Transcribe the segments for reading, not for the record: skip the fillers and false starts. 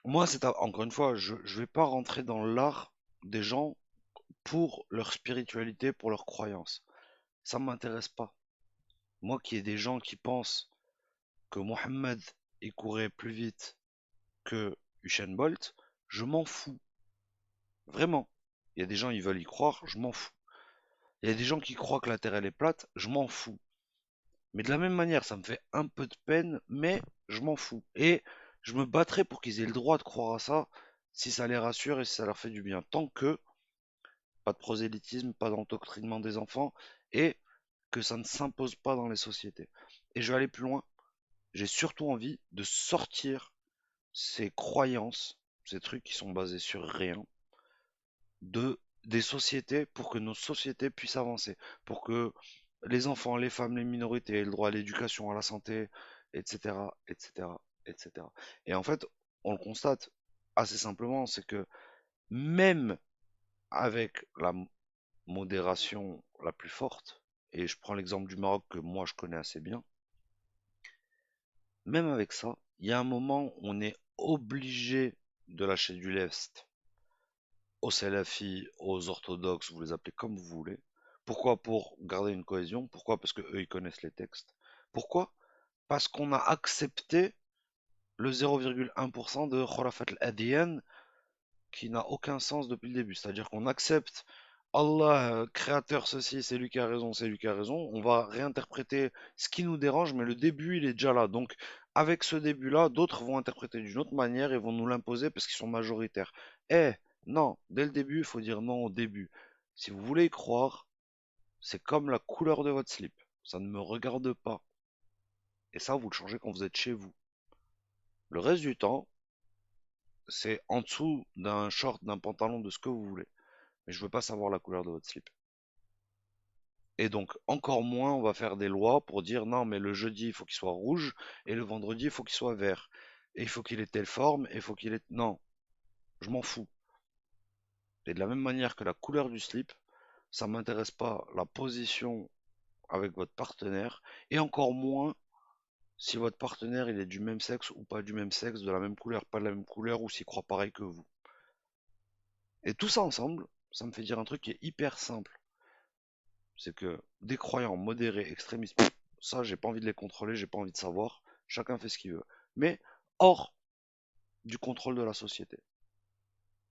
Moi, encore une fois, je vais pas rentrer dans l'art des gens pour leur spiritualité, pour leur croyance. Ça m'intéresse pas. Moi, qu'il y ait des gens qui pensent que Mohamed il courait plus vite que Usain Bolt, je m'en fous. Vraiment. Il y a des gens, ils veulent y croire, je m'en fous. Il y a des gens qui croient que la Terre elle est plate, je m'en fous. Mais de la même manière, ça me fait un peu de peine, mais je m'en fous. Et je me battrai pour qu'ils aient le droit de croire à ça, si ça les rassure et si ça leur fait du bien. Tant que pas de prosélytisme, pas d'endoctrinement des enfants, et que ça ne s'impose pas dans les sociétés. Et je vais aller plus loin. J'ai surtout envie de sortir ces croyances, ces trucs qui sont basés sur rien, des sociétés pour que nos sociétés puissent avancer, pour que les enfants, les femmes, les minorités aient le droit à l'éducation, à la santé, etc., etc., etc. Et en fait, on le constate assez simplement, c'est que même avec la modération la plus forte, et je prends l'exemple du Maroc que moi je connais assez bien, même avec ça, il y a un moment où on est obligé de lâcher du lest aux salafis, aux orthodoxes, vous les appelez comme vous voulez. Pourquoi? Pour garder une cohésion. Pourquoi? Parce que eux, ils connaissent les textes. Pourquoi? Parce qu'on a accepté le 0,1% de Khurafat al-Adiyan qui n'a aucun sens depuis le début. C'est-à-dire qu'on accepte Allah, créateur, ceci, c'est lui qui a raison, c'est lui qui a raison. On va réinterpréter ce qui nous dérange, mais le début, il est déjà là. Donc, avec ce début-là, d'autres vont interpréter d'une autre manière et vont nous l'imposer parce qu'ils sont majoritaires. Eh, non, dès le début, il faut dire non au début. Si vous voulez y croire, c'est comme la couleur de votre slip. Ça ne me regarde pas. Et ça, vous le changez quand vous êtes chez vous. Le reste du temps, c'est en dessous d'un short, d'un pantalon, de ce que vous voulez. Mais je veux pas savoir la couleur de votre slip. Et donc, encore moins, on va faire des lois pour dire non, mais le jeudi, il faut qu'il soit rouge, et le vendredi, il faut qu'il soit vert. Et il faut qu'il ait telle forme, et il faut qu'il ait... Non, je m'en fous. Et de la même manière que la couleur du slip, ça m'intéresse pas la position avec votre partenaire, et encore moins si votre partenaire, il est du même sexe ou pas du même sexe, de la même couleur, pas de la même couleur, ou s'il croit pareil que vous. Et tout ça ensemble, ça me fait dire un truc qui est hyper simple. C'est que des croyants modérés, extrémistes, ça, j'ai pas envie de les contrôler, j'ai pas envie de savoir. Chacun fait ce qu'il veut. Mais hors du contrôle de la société.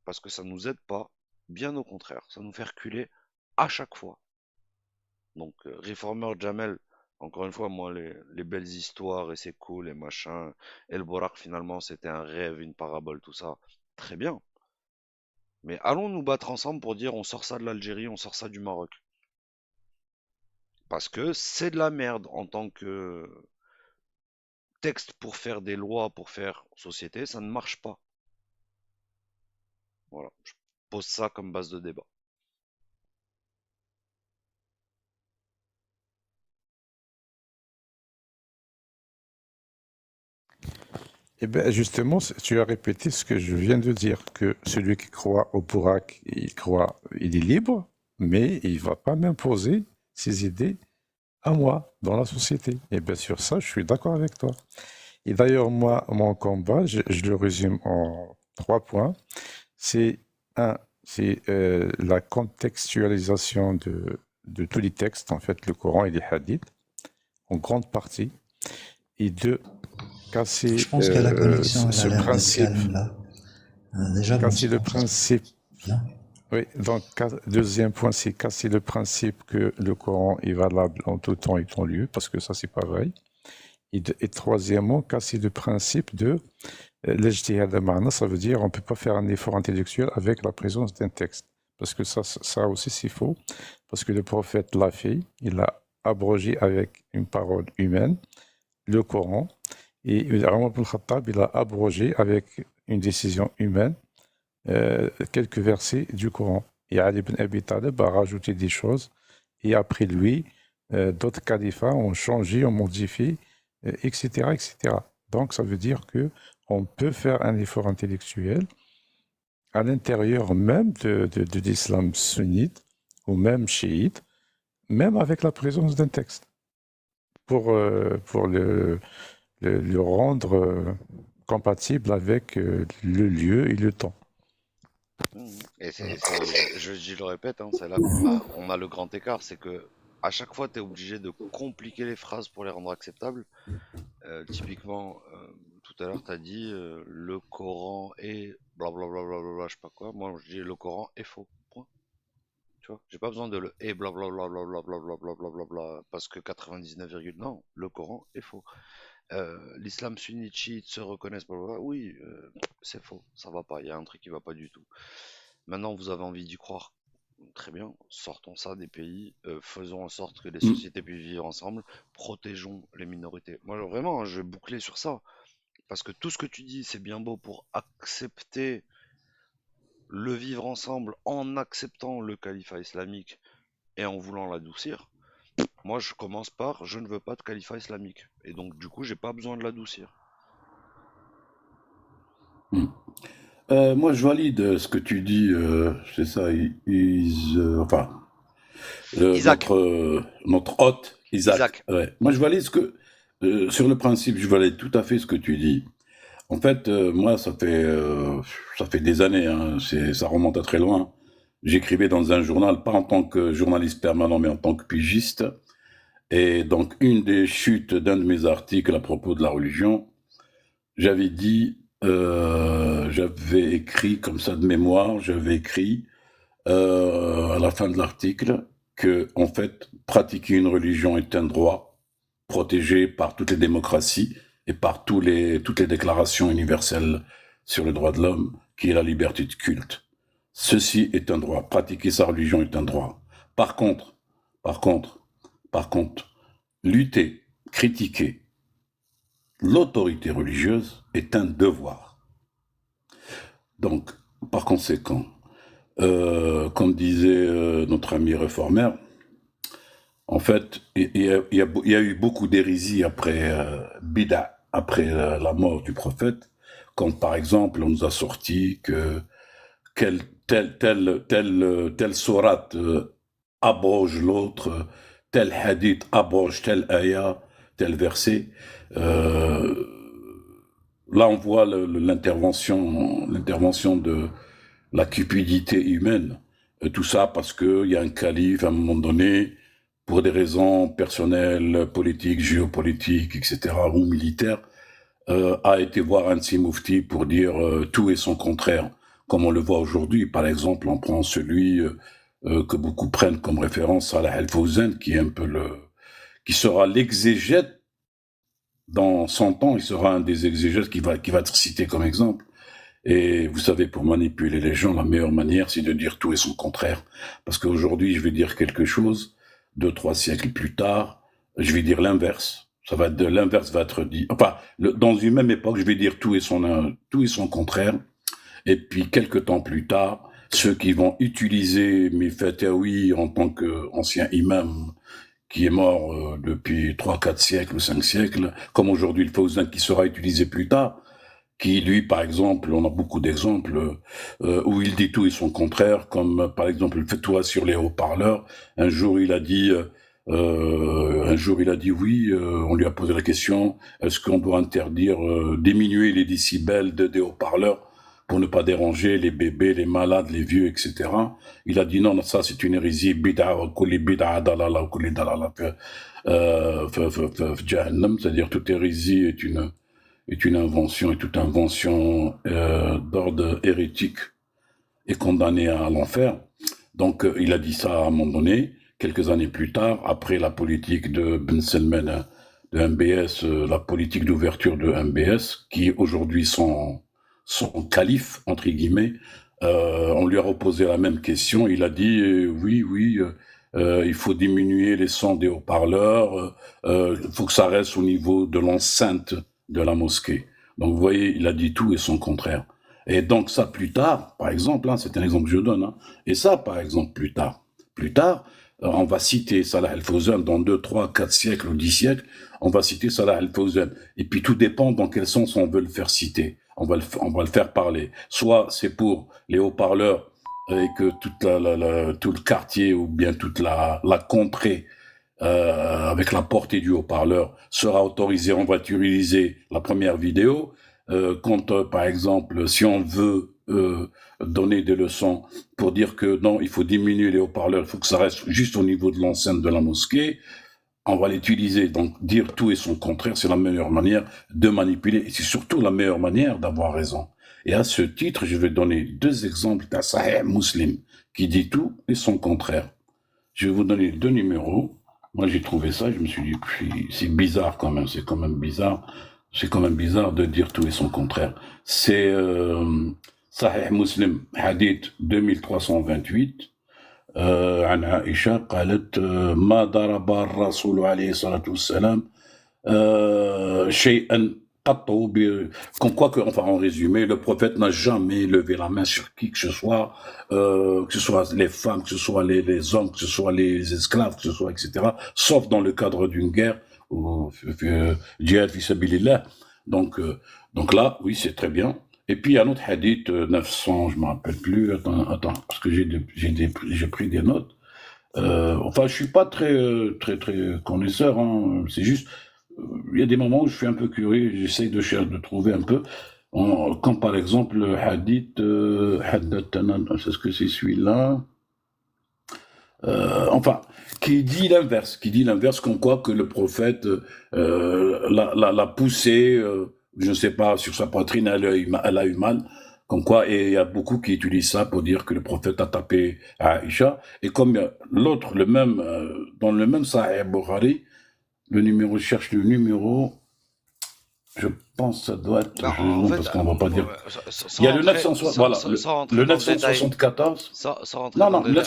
Parce que ça nous aide pas, bien au contraire, ça nous fait reculer à chaque fois. Donc, Reformer Jamel, encore une fois, moi, les belles histoires et c'est cool et machin. El Borak, finalement, c'était un rêve, une parabole, tout ça. Très bien. Mais allons nous battre ensemble pour dire on sort ça de l'Algérie, on sort ça du Maroc. Parce que c'est de la merde en tant que texte pour faire des lois, pour faire société, ça ne marche pas. Voilà, je pose ça comme base de débat. Eh bien, justement, tu as répété ce que je viens de dire, que celui qui croit au Bourak, il croit, il est libre, mais il ne va pas m'imposer ses idées à moi, dans la société. Et bien sur ça, je suis d'accord avec toi. Et d'ailleurs, moi, mon combat, je le résume en 3 points. C'est un, c'est la contextualisation de tous les textes, en fait, le Coran et les hadiths, en grande partie. Et deux, Je casser pense que la connexion, elle a ce l'air d'être principe, calme là. Déjà, casser le bonsoir, j'espère que principe. vous allez bien. Oui, donc deuxième point, c'est casser le principe que le Coran est valable en tout temps et tout lieu, parce que ça, c'est pas vrai. Et troisièmement, casser le principe de l'ijtihad al-ma'na, ça veut dire on ne peut pas faire un effort intellectuel avec la présence d'un texte. Parce que ça aussi, c'est faux. Parce que le prophète l'a fait, il a abrogé avec une parole humaine le Coran. Et Omar ibn Khattab, il a abrogé avec une décision humaine quelques versets du Coran. Et Ali ibn Abi Talib a rajouté des choses. Et après lui, d'autres califats ont changé, ont modifié, etc., etc. Donc ça veut dire que on peut faire un effort intellectuel à l'intérieur même de l'islam sunnite ou même chiite, même avec la présence d'un texte, pour le rendre compatibles avec le lieu et le temps. Et je le répète, hein, c'est là on a le grand écart, c'est que à chaque fois, tu es obligé de compliquer les phrases pour les rendre acceptables. Typiquement, tout à l'heure, tu as dit le Coran est blablabla, je sais pas quoi. Moi, je dis le Coran est faux. Point. Tu vois, j'ai pas besoin de le et blablabla, parce que 99, non, le Coran est faux. L'islam sunnite chiite se reconnaissent, blablabla. Oui, c'est faux, ça va pas, il y a un truc qui va pas du tout. Maintenant, vous avez envie d'y croire. Très bien, sortons ça des pays, faisons en sorte que les sociétés puissent vivre ensemble, protégeons les minorités. Moi, vraiment, hein, je vais boucler sur ça, parce que tout ce que tu dis, c'est bien beau pour accepter le vivre ensemble en acceptant le califat islamique et en voulant l'adoucir. Moi, je commence par, je ne veux pas de califat islamique. Et donc, du coup, j'ai pas besoin de l'adoucir. Moi, je valide ce que tu dis, c'est ça, enfin, Isaac, notre hôte, Isaac. Isaac. Ouais. Moi, je valide sur le principe, je valide tout à fait ce que tu dis. En fait, moi, ça fait des années, hein, ça remonte à très loin. J'écrivais dans un journal, pas en tant que journaliste permanent, mais en tant que pigiste. Et donc, une des chutes d'un de mes articles à propos de la religion, j'avais dit, j'avais écrit comme ça de mémoire, j'avais écrit à la fin de l'article que, en fait, pratiquer une religion est un droit protégé par toutes les démocraties et par toutes les déclarations universelles sur les droits de l'homme, qui est la liberté de culte. Ceci est un droit. Pratiquer sa religion est un droit. Par contre, lutter, critiquer l'autorité religieuse est un devoir. Donc, par conséquent, comme disait notre ami réformaire, en fait, il y a eu beaucoup d'hérésies après Bida, après la mort du prophète, comme par exemple, on nous a sorti que telle sourate abroge l'autre, tel hadith abroge tel ayah, tel verset. Là, on voit l'intervention de la cupidité humaine. Tout ça parce qu'il y a un calife, à un moment donné, pour des raisons personnelles, politiques, géopolitiques, etc., ou militaires, a été voir un de ses mouftis pour dire tout et son contraire. Comme on le voit aujourd'hui, par exemple, on prend celui que beaucoup prennent comme référence, Salah al-Fawzan, qui est un peu qui sera l'exégète dans 100 ans, il sera un des exégètes qui va être cité comme exemple. Et vous savez, pour manipuler les gens, la meilleure manière, c'est de dire tout et son contraire. Parce qu'aujourd'hui, je vais dire quelque chose, 2-3 siècles plus tard, je vais dire l'inverse. L'inverse va être dit. Enfin, dans une même époque, je vais dire tout et son contraire. Et puis, quelques temps plus tard, ceux qui vont utiliser mes fataouis en tant qu'ancien imam, qui est mort depuis 3-4 siècles ou 5 siècles, comme aujourd'hui le Fawzan qui sera utilisé plus tard, qui lui, par exemple, on a beaucoup d'exemples où il dit tout et son contraire, comme par exemple le fatwa sur les haut-parleurs. Un jour, il a dit oui, on lui a posé la question, est-ce qu'on doit interdire, diminuer les décibels des haut-parleurs pour ne pas déranger les bébés, les malades, les vieux, etc. Il a dit non, ça c'est une hérésie, bid'a wa kulli bid'a dalala wa kulli dalala jahannam, c'est-à-dire toute hérésie est une invention, et toute invention d'ordre hérétique est condamnée à l'enfer. Donc il a dit ça à un moment donné, quelques années plus tard, après la politique de Ben Salman de MBS, la politique d'ouverture de MBS, qui aujourd'hui son calife, entre guillemets, on lui a reposé la même question. Il a dit oui, il faut diminuer les sons des haut-parleurs, il faut que ça reste au niveau de l'enceinte de la mosquée. Donc vous voyez, il a dit tout et son contraire. Et donc ça plus tard, par exemple, hein, c'est un exemple que je donne, hein, et ça par exemple plus tard, on va citer Salah al-Fawzan dans 2, 3, 4 siècles ou 10 siècles, on va citer Salah al-Fawzan. Et puis tout dépend dans quel sens on veut le faire citer. On va le faire parler. Soit c'est pour les haut-parleurs et que tout le quartier ou bien toute la contrée avec la portée du haut-parleur sera autorisé, on va utiliser la première vidéo. quand, par exemple, si on veut donner des leçons pour dire que non, il faut diminuer les haut-parleurs, il faut que ça reste juste au niveau de l'enceinte de la mosquée, on va l'utiliser. Donc, dire tout et son contraire, c'est la meilleure manière de manipuler et c'est surtout la meilleure manière d'avoir raison. Et à ce titre, je vais donner deux exemples d'un Sahih Muslim qui dit tout et son contraire. Je vais vous donner deux numéros. Moi, j'ai trouvé ça, je me suis dit, c'est bizarre quand même, c'est quand même bizarre. C'est quand même bizarre de dire tout et son contraire. C'est Sahih Muslim, hadith 2328. عن عائشة قالت ما ضرب الرسول عليه الصلاة والسلام شيئا قط comme quoi que, enfin en résumé, le prophète n'a jamais levé la main sur qui que ce soit les femmes, que ce soit les hommes, que ce soit les esclaves, que ce soit etc. Sauf dans le cadre d'une guerre ou djihad fi sabilillah. Donc là, oui, c'est très bien. Et puis, il y a un autre hadith, 900, je ne me rappelle plus. Attends, parce que j'ai pris des notes. Enfin, je suis pas très connaisseur. Hein. C'est juste, il y a des moments où je suis un peu curieux. J'essaye de trouver un peu. Quand par exemple, le hadith, c'est ce que c'est celui-là. Enfin, qui dit l'inverse, comme quoi que le prophète l'a poussé, je ne sais pas, sur sa poitrine, elle a eu mal, comme quoi, et il y a beaucoup qui utilisent ça pour dire que le prophète a tapé à Aïcha, et comme l'autre, dans le même Sahih Bukhari, je cherche le numéro, je pense que ça doit être, Ben, en fait, parce qu'on ne va pas dire. sans Il y a le rentrer, 960, voilà, sans rentrer le dans le détail, 974. sans rentrer Non, dans non, le détail,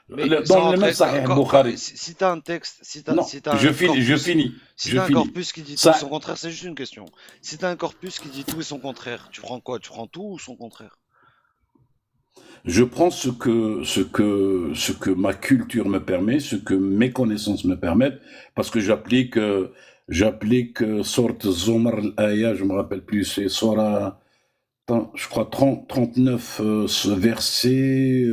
mais sans dans le même rentrer, Sahih Bukhari. si t'as un texte, Non, si t'as je un finis. si t'as un corpus qui dit tout et Ça, son contraire, c'est juste une question. Si t'as un corpus qui dit tout et son contraire, tu prends quoi? Tu prends tout ou son contraire? je prends ce que ma culture me permet, ce que mes connaissances me permettent, parce que j'applique sorte Zomar al-Aya, je me rappelle plus, c'est Sora, je crois 39, ce verset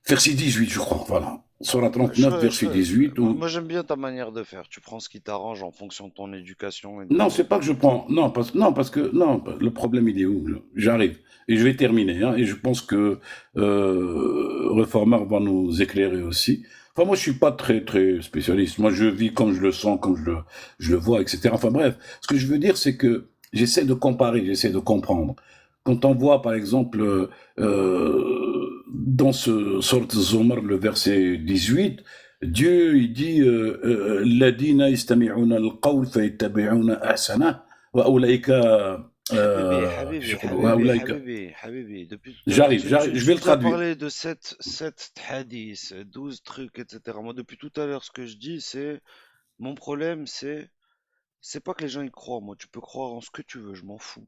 18, je crois, voilà. Sora 39, verset 18, Moi, où j'aime bien ta manière de faire. Tu prends ce qui t'arrange en fonction de ton éducation et de non, ton... c'est pas que je prends. Non, le problème il est où? J'arrive et je vais terminer. Hein, et je pense que Reformer va nous éclairer aussi. Enfin, moi, je suis pas très spécialiste. Moi, je vis comme je le sens, comme je le vois, etc. Enfin bref, ce que je veux dire, c'est que j'essaie de comparer, j'essaie de comprendre. Quand on voit, par exemple, dans ce sorte Zomar, le verset 18. Dieu, il dit الذين يستمعون القول فيتبعون أحسنه وأولئك وأولئك Depuis tout à l'heure, je vais le tu as traduire. parlé de 7 hadiths, 12 trucs, etc. Moi, depuis tout à l'heure, ce que je dis, c'est... Mon problème, c'est pas que les gens y croient. Moi, tu peux croire en ce que tu veux, je m'en fous.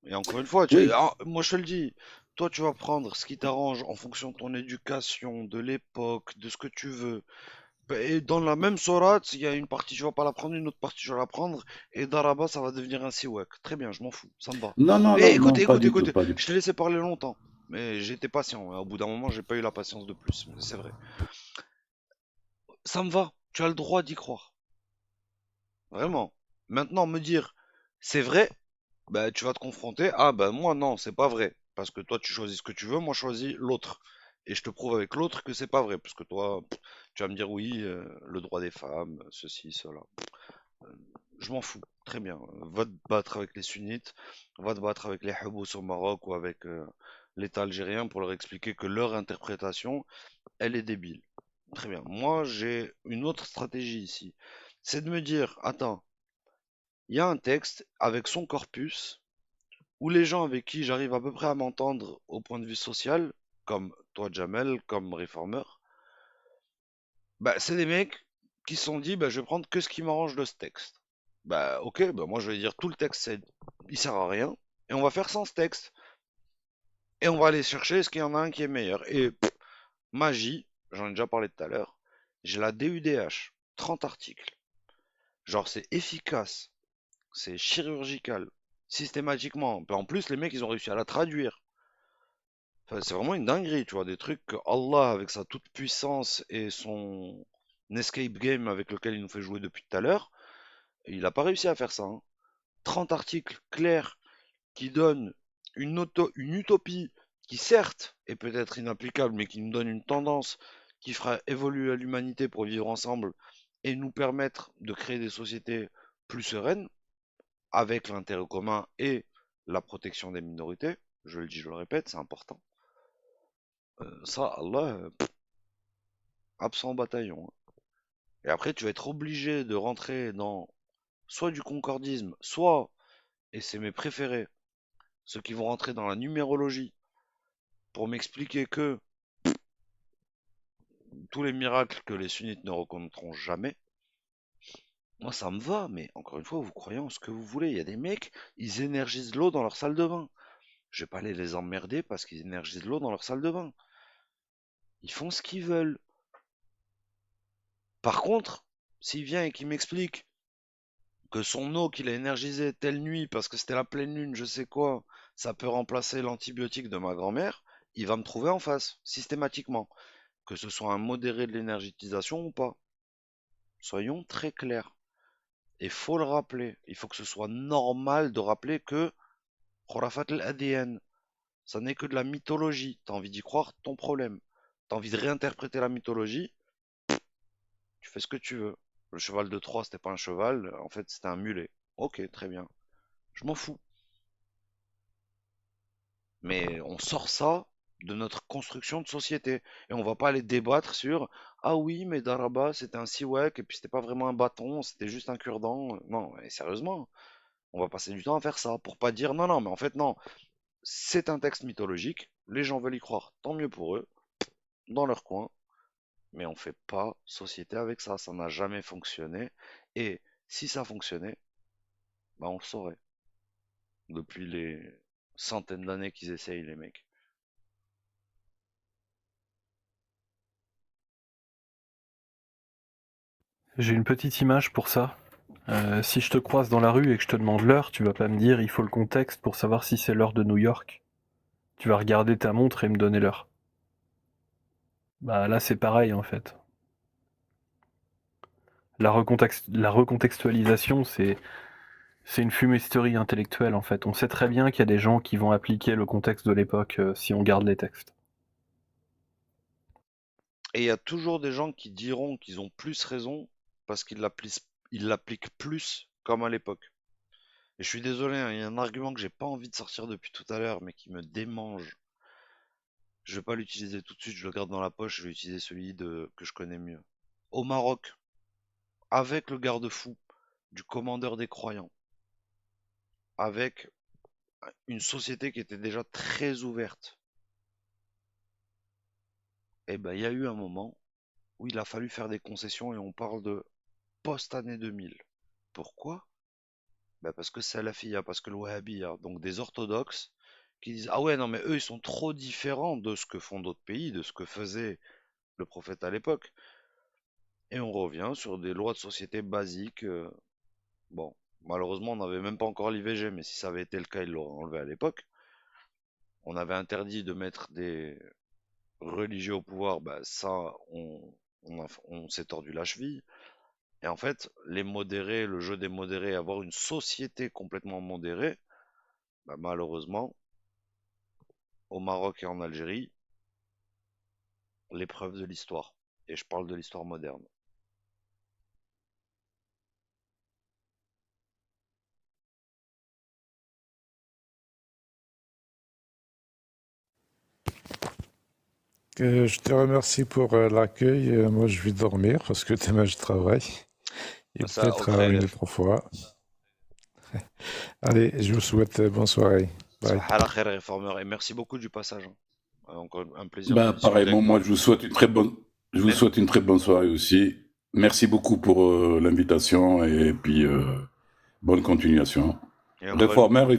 Et encore une fois, Oui, moi je te le dis, toi tu vas prendre ce qui t'arrange en fonction de ton éducation, de l'époque, de ce que tu veux. Et dans la même sourate, il y a une partie, tu vas pas la prendre, une autre partie, tu vas la prendre, et Daraba, ça va devenir un siwak. Très bien, je m'en fous, ça me va. non, non, Mais non, écoute, non, pas écoute, du tout, écoute, pas du tout. je t'ai laissé parler longtemps, mais j'étais patient. Au bout d'un moment, j'ai pas eu la patience de plus, c'est vrai. Ça me va, tu as le droit d'y croire, vraiment. Maintenant, me dire, c'est vrai, bah, tu vas te confronter, ah ben moi non, c'est pas vrai. Parce que toi tu choisis ce que tu veux, moi je choisis l'autre. Et je te prouve avec l'autre que c'est pas vrai. Parce que toi, tu vas me dire oui, le droit des femmes, ceci, cela. Je m'en fous, très bien. Va te battre avec les sunnites, va te battre avec les Habous au Maroc ou avec l'État algérien pour leur expliquer que leur interprétation, elle est débile. Très bien. Moi j'ai une autre stratégie ici. C'est de me dire, attends, il y a un texte avec son corpus où les gens avec qui j'arrive à peu près à m'entendre au point de vue social, comme toi Jamel, comme Reformer, bah c'est des mecs qui se sont dit bah je vais prendre que ce qui m'arrange de ce texte. Bah ok, bah moi je vais dire tout le texte il sert à rien, et on va faire sans ce texte. Et on va aller chercher ce qu'il y en a un qui est meilleur. Et magie, j'en ai déjà parlé tout à l'heure, j'ai la DUDH, 30 articles. Genre c'est efficace, c'est chirurgical, systématiquement. En plus les mecs ils ont réussi à la traduire. Enfin, c'est vraiment une dinguerie, tu vois, des trucs que Allah, avec sa toute puissance et son escape game avec lequel il nous fait jouer depuis tout à l'heure, il n'a pas réussi à faire ça. Hein. 30 articles clairs qui donnent une utopie qui certes est peut-être inapplicable, mais qui nous donne une tendance qui fera évoluer l'humanité pour vivre ensemble et nous permettre de créer des sociétés plus sereines, avec l'intérêt commun et la protection des minorités. Je le dis, je le répète, c'est important. Ça, Allah, absent au bataillon, hein. Et après, tu vas être obligé de rentrer dans soit du concordisme, soit, et c'est mes préférés, ceux qui vont rentrer dans la numérologie pour m'expliquer que tous les miracles que les sunnites ne reconnaîtront jamais. Moi, ça me va, mais encore une fois, vous croyez en ce que vous voulez. Il y a des mecs, ils énergisent l'eau dans leur salle de bain. Je vais pas aller les emmerder parce qu'ils énergisent l'eau dans leur salle de bain. Ils font ce qu'ils veulent. Par contre, s'il vient et qu'il m'explique que son eau qu'il a énergisée telle nuit parce que c'était la pleine lune, je sais quoi, ça peut remplacer l'antibiotique de ma grand-mère, il va me trouver en face, systématiquement. Que ce soit un modéré de l'énergétisation ou pas. Soyons très clairs. Et faut le rappeler. Il faut que ce soit normal de rappeler que Khurafat al-Adyan, ça n'est que de la mythologie. T'as envie d'y croire, ton problème. T'as envie de réinterpréter la mythologie, tu fais ce que tu veux. Le cheval de Troie, c'était pas un cheval, en fait, c'était un mulet. Ok, très bien. Je m'en fous. Mais on sort ça de notre construction de société. Et on va pas aller débattre sur ah oui, mais Daraba, c'était un siwak, et puis c'était pas vraiment un bâton, c'était juste un cure-dent. Non, mais sérieusement, on va passer du temps à faire ça pour pas dire non, non, mais en fait, non, c'est un texte mythologique, les gens veulent y croire, tant mieux pour eux, dans leur coin, mais on fait pas société avec ça n'a jamais fonctionné. Et si ça fonctionnait, bah on le saurait. Depuis les centaines d'années qu'ils essayent, les mecs. J'ai une petite image pour ça. Si je te croise dans la rue et que je te demande l'heure, tu vas pas me dire il faut le contexte pour savoir si c'est l'heure de New York. Tu vas regarder ta montre et me donner l'heure. Bah là c'est pareil en fait. La recontextualisation, c'est une fumisterie intellectuelle en fait. On sait très bien qu'il y a des gens qui vont appliquer le contexte de l'époque si on garde les textes. Et il y a toujours des gens qui diront qu'ils ont plus raison parce ils l'appliquent plus comme à l'époque. Et je suis désolé, hein, il y a un argument que j'ai pas envie de sortir depuis tout à l'heure, mais qui me démange. Je vais pas l'utiliser tout de suite, je le garde dans la poche, je vais utiliser que je connais mieux. Au Maroc, avec le garde-fou du commandeur des croyants, avec une société qui était déjà très ouverte, et ben il y a eu un moment où il a fallu faire des concessions et on parle de post-année 2000. Pourquoi? Ben parce que c'est Salafia, parce que le Wahhabiyya, donc des orthodoxes qui disent ah ouais non mais eux ils sont trop différents de ce que font d'autres pays, de ce que faisait le prophète à l'époque. Et on revient sur des lois de société basiques. Bon, malheureusement on n'avait même pas encore l'IVG, mais si ça avait été le cas ils l'auraient enlevé à l'époque. On avait interdit de mettre des religieux au pouvoir, bah ça on s'est tordu la cheville. Et en fait, les modérés, le jeu des modérés, avoir une société complètement modérée, bah, malheureusement, au Maroc et en Algérie, l'épreuve de l'histoire. Et je parle de l'histoire moderne. Je te remercie pour l'accueil. Moi, je vais dormir parce que demain, je travaille. Et Ça, peut-être au une khair. autre fois. Allez, je vous souhaite bonne soirée. Bye. Sabah al khair, réformeur. Et merci beaucoup du passage, hein. Encore un plaisir de Ben, discuter avec pareillement, moi, toi. je vous Mais, souhaite une très bonne soirée aussi. Merci beaucoup pour l'invitation et puis bonne continuation. et encore une Réformeur, c'est bon.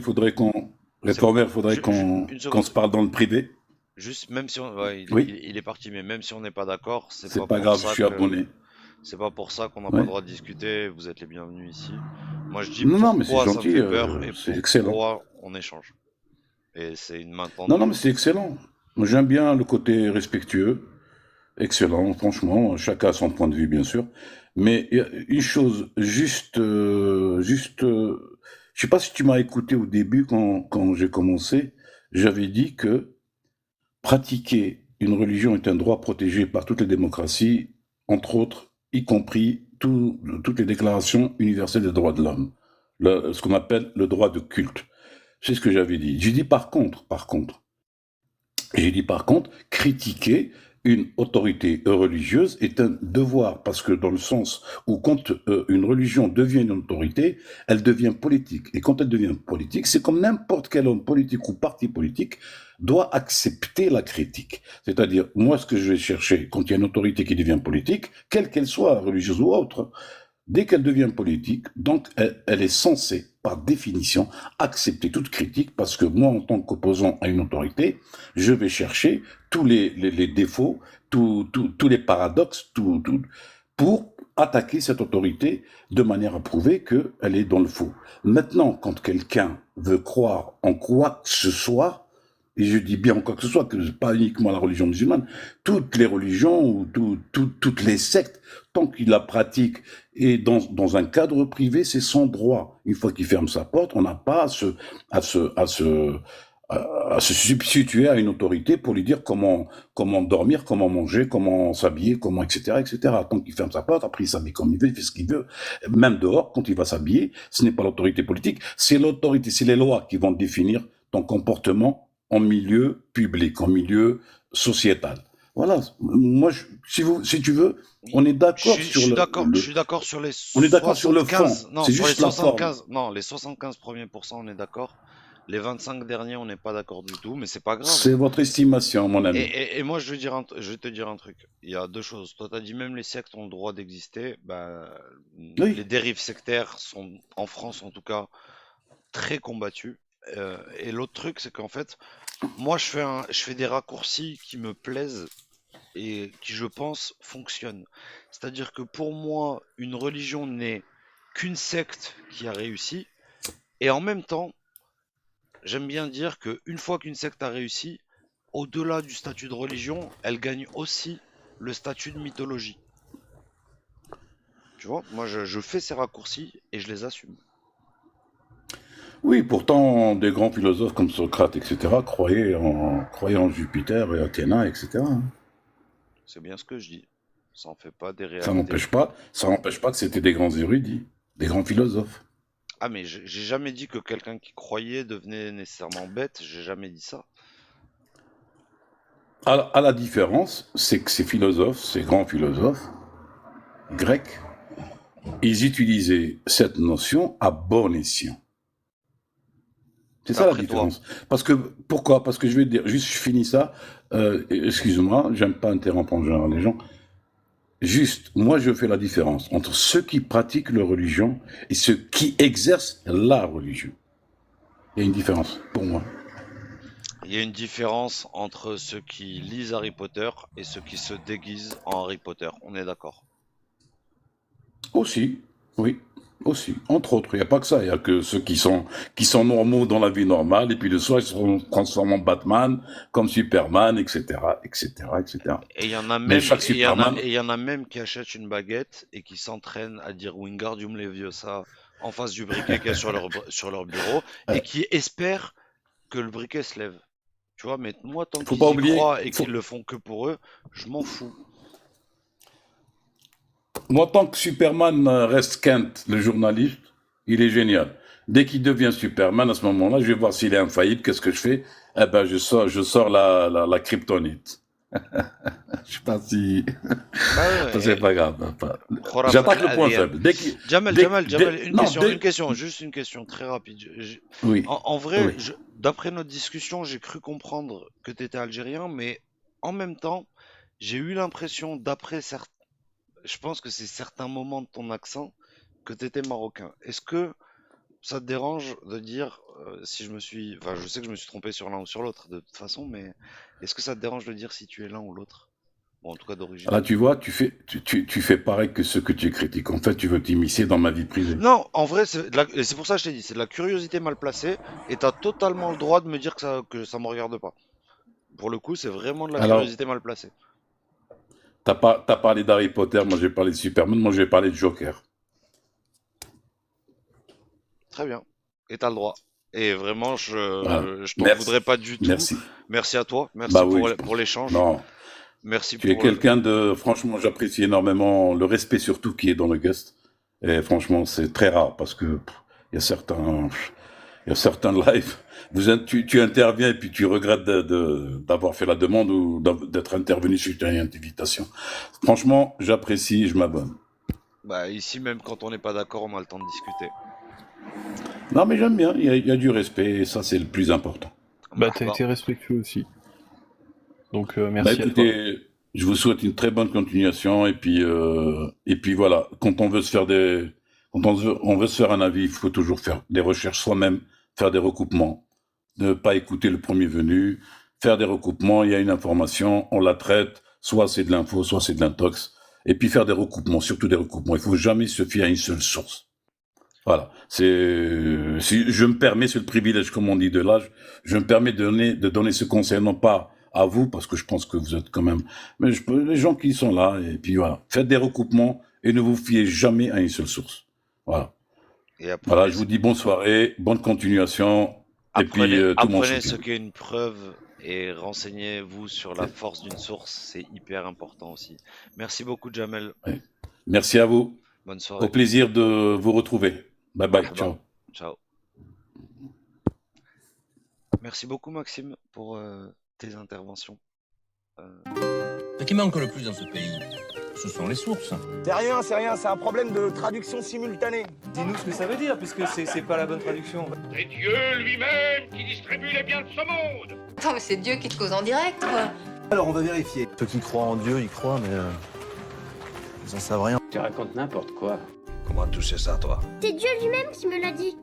Réformeur, il faudrait Une qu'on seconde. se parle dans le privé. Juste, même si on, ouais, Oui, il est parti, mais même si on n'est pas d'accord, c'est pas grave, je suis abonné. c'est pas pour ça qu'on n'a pas le Ouais. droit de discuter. Vous êtes les bienvenus ici. Moi, je dis Non, non, mais c'est pourquoi ça me gentil, fait peur et c'est excellent. pourquoi on échange. Et c'est une main Non, non, tendue. mais c'est excellent. Moi, j'aime bien le côté respectueux. Excellent, franchement, chacun a son point de vue, bien sûr. Mais il y a une chose, Je sais pas si tu m'as écouté au début quand j'ai commencé, j'avais dit que pratiquer une religion est un droit protégé par toutes les démocraties, entre autres, y compris toutes les déclarations universelles des droits de l'homme, ce qu'on appelle le droit de culte. C'est ce que j'avais dit. J'ai dit par contre, critiquer une autorité religieuse est un devoir, parce que dans le sens où quand une religion devient une autorité, elle devient politique. Et quand elle devient politique, c'est comme n'importe quel homme politique ou parti politique doit accepter la critique. C'est-à-dire, moi, ce que je vais chercher quand il y a une autorité qui devient politique, quelle qu'elle soit, religieuse ou autre, dès qu'elle devient politique, donc elle est censée, par définition, accepter toute critique, parce que moi, en tant qu'opposant à une autorité, je vais chercher tous les défauts, tous les paradoxes, pour attaquer cette autorité de manière à prouver qu'elle est dans le faux. Maintenant, quand quelqu'un veut croire en quoi que ce soit, et je dis bien en quoi que ce soit, que pas uniquement la religion musulmane, toutes les religions ou toutes les sectes, tant qu'il la pratique et dans un cadre privé, c'est son droit. Une fois qu'il ferme sa porte, on n'a pas à se substituer à une autorité pour lui dire comment dormir, comment manger, comment s'habiller, comment, etc., etc. Tant qu'il ferme sa porte, après il s'habille comme il veut, il fait ce qu'il veut. Même dehors, quand il va s'habiller, ce n'est pas l'autorité politique, c'est l'autorité, c'est les lois qui vont définir ton comportement en milieu public, en milieu sociétal. Voilà. Moi, si tu veux, on est d'accord sur Je suis d'accord sur les on est d'accord sur le fond. 75. Non, C'est sur les juste la forme. 75. Non, les 75 premiers pourcents, on est d'accord. Les 25 derniers, on n'est pas d'accord du tout, mais c'est pas grave. C'est votre estimation, mon ami. Et moi, je vais te dire un truc. Il y a deux choses. Toi, t'as dit même les sectes ont le droit d'exister. Bah, Oui. les dérives sectaires sont, en France en tout cas, très combattues. Et l'autre truc, c'est qu'en fait, moi, je fais des raccourcis qui me plaisent et qui, je pense, fonctionnent. C'est-à-dire que pour moi, une religion n'est qu'une secte qui a réussi. Et en même temps, j'aime bien dire qu'une fois qu'une secte a réussi, au-delà du statut de religion, elle gagne aussi le statut de mythologie. Tu vois, moi je fais ces raccourcis et je les assume. Oui, pourtant, des grands philosophes comme Socrate, etc., croyaient en Jupiter et Athéna, etc. C'est bien ce que je dis. Ça en fait pas des Ça réalités. n'empêche pas que c'était des grands érudits, des grands philosophes. Ah mais j'ai jamais dit que quelqu'un qui croyait devenait nécessairement bête, j'ai jamais dit ça. À la différence, c'est que ces philosophes, ces grands philosophes grecs, ils utilisaient cette notion à bon escient. C'est ça la D'après toi. différence. Pourquoi? Parce que je vais te dire, juste je finis ça, excuse-moi, j'aime pas interrompre en général les gens. Juste, moi je fais la différence entre ceux qui pratiquent leur religion et ceux qui exercent la religion. Il y a une différence, pour moi. Il y a une différence entre ceux qui lisent Harry Potter et ceux qui se déguisent en Harry Potter. On est d'accord. Aussi, oui, aussi. Entre autres, il n'y a pas que ça. Il n'y a que ceux qui sont normaux dans la vie normale, et puis le soir, ils se transforment en Batman, comme Superman, etc., etc., etc. Et il y en a Mais même, chaque Superman, et il y en a même qui achètent une baguette et qui s'entraînent à dire Wingardium Leviosa en face du briquet qui est sur leur bureau et qui espèrent que le briquet se lève. Tu vois, mais moi, tant faut qu'ils pas y oublier, croient et qu'ils le font que pour eux, je m'en fous. moi, tant que Superman reste Kent, le journaliste, il est génial. Dès qu'il devient Superman, à ce moment-là, je vais voir s'il est infaillible. Qu'est-ce que je fais? Eh ben, je sors la kryptonite. Je sais pas si... Bah Ça, c'est ouais, pas grave. Khorafat J'attaque le point al-Adyan. faible. Jamel, Non, une question, juste une question très rapide. oui, En vrai, oui. d'après notre discussion, j'ai cru comprendre que tu étais algérien, mais en même temps, j'ai eu l'impression, je pense que c'est certains moments de ton accent, que tu étais marocain. Est-ce que ça te dérange de dire, si je me suis, enfin, je sais que je me suis trompé sur l'un ou sur l'autre de toute façon, mais est-ce que ça te dérange de dire si tu es l'un ou l'autre? Bon, en tout cas d'origine. Là, tu vois, tu fais pareil que ce que tu critiques. En fait, tu veux t'immiscer dans ma vie privée. Non, en vrai, et c'est pour ça que je t'ai dit, c'est de la curiosité mal placée, et t'as totalement le droit de me dire que ça me regarde pas. Pour le coup, c'est vraiment de la Alors, curiosité mal placée. t'as parlé d'Harry Potter, moi j'ai parlé de Superman, moi je vais parler de Joker. Très bien. Et t'as le droit. Et vraiment, Voilà. je t'en Merci. voudrais pas du tout. Merci. Merci à toi. Merci Bah oui. pour l'échange. Non, Merci tu es pour quelqu'un de... Franchement, j'apprécie énormément le respect surtout qui est dans le guest. Et franchement, c'est très rare parce que il y a certains lives. Tu interviens et puis tu regrettes d'avoir fait la demande ou d'être intervenu sur une invitation. Franchement, j'apprécie et je m'abonne. Bah, ici, même quand on n'est pas d'accord, on a le temps de discuter. Non, mais j'aime bien, il y a du respect et ça, c'est le plus important. Bah, t'as été respectueux aussi. Donc, Bah, merci à toi. écoutez, je vous souhaite une très bonne continuation et puis voilà, quand on veut se faire on veut se faire un avis, il faut toujours faire des recherches soi-même, faire des recoupements, ne pas écouter le premier venu, faire des recoupements, il y a une information, on la traite, soit c'est de l'info, soit c'est de l'intox, et puis faire des recoupements, surtout des recoupements. Il faut jamais se fier à une seule source. Voilà. Si je me permets, c'est le privilège, comme on dit, de l'âge, je me permets de donner ce conseil, non pas à vous, parce que je pense que vous êtes quand même, mais les gens qui sont là, et puis voilà. Faites des recoupements et ne vous fiez jamais à une seule source. Voilà. Et apprenez, Voilà, je vous dis bonne soirée, bonne continuation, et puis tout mon apprenez ce soutien. qu'est une preuve et renseignez-vous sur la force d'une source, c'est hyper important aussi. Merci beaucoup, Jamel. Merci à vous. Bonne soirée. Au plaisir de vous retrouver. Bye bye, Marhaba. ciao. Ciao. Merci beaucoup, Maxime, pour tes interventions. Ce qui manque le plus dans ce pays, ce sont les sources. C'est rien, c'est un problème de traduction simultanée. Dis-nous ce que ça veut dire, puisque c'est pas la bonne traduction. C'est Dieu lui-même qui distribue les biens de ce monde. Attends, mais c'est Dieu qui te cause en direct, quoi. Alors on va vérifier. Ceux qui croient en Dieu, ils croient, mais ils en savent rien. Tu racontes n'importe quoi. Comment tu sais ça, toi? C'est Dieu lui-même qui me l'a dit.